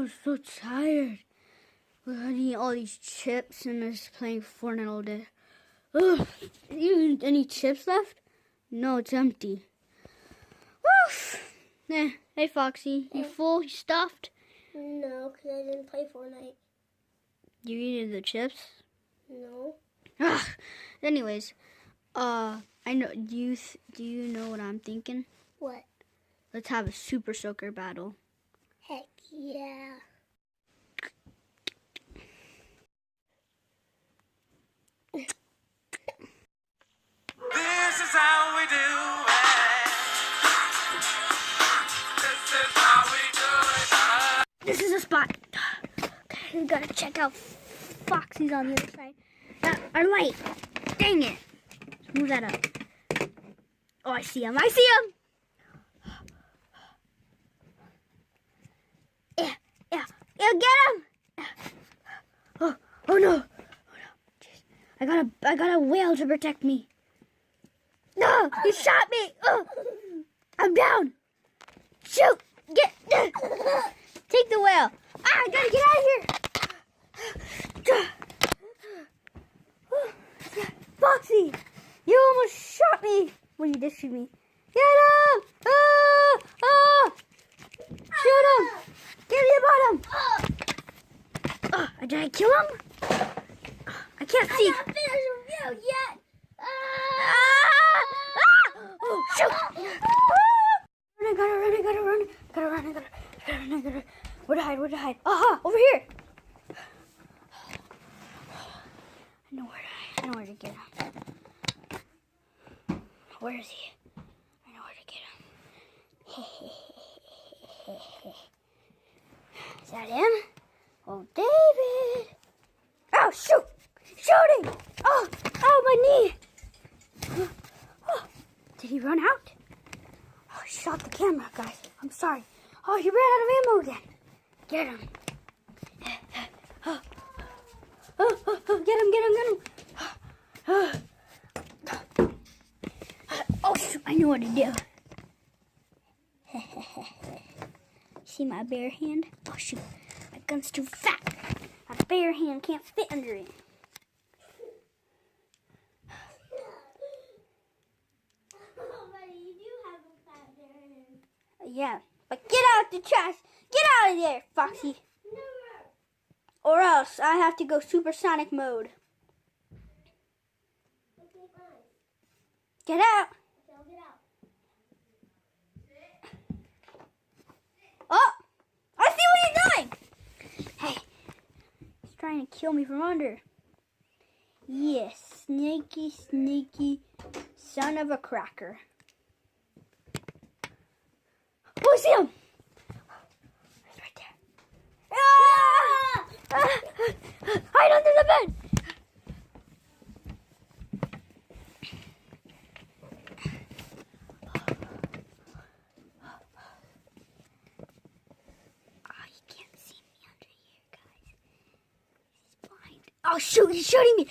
I'm so tired. I eat all these chips and just playing Fortnite all day. Ugh. Any chips left? No, it's empty. Woof. Hey, Foxy. You full? You stuffed? No, because I didn't play Fortnite. You eating the chips? No. Ugh. Anyways, I know. Do you know what I'm thinking? What? Let's have a Super Soaker battle. Heck yeah. This is how we do it. This is how we do it. This is a spot. Okay, we gotta check out Foxy's on the other side. Our light. Dang it. Let's move that up. Oh, I see him. I see him. Yeah, get him. Oh no. Jeez. I got a whale to protect me. No, he shot me. I'm down. Shoot. Take the whale. I gotta get out of here. Foxy, you almost shot me. Well, you did shoot me. Get him. Shoot him. Get me about him. Did I kill him? I can't see. I'm not finished with you yet. Oh, shoot. I gotta run. Where to hide? Aha, over here. I know where to get him. Where is he? I know where to get him. Is that him? Oh, David. Oh, shoot. Shooting. Oh, my knee. Did he run out? Oh, he shot the camera, guys. I'm sorry. Oh, he ran out of ammo again. Get him. Get him. Oh, shoot. I know what to do. See my bare hand? Oh, shoot. My gun's too fat. My bare hand can't fit under it. Yeah, but get out the trash. Get out of there, Foxy. Or else I have to go supersonic mode. Get out. Oh, I see what he's doing. Hey, he's trying to kill me from under. Yes, sneaky son of a cracker. Oh, I see him! He's right there. Hide under the bed! Oh, he can't see me under here, guys. He's blind. Oh, shoot! He's shooting me!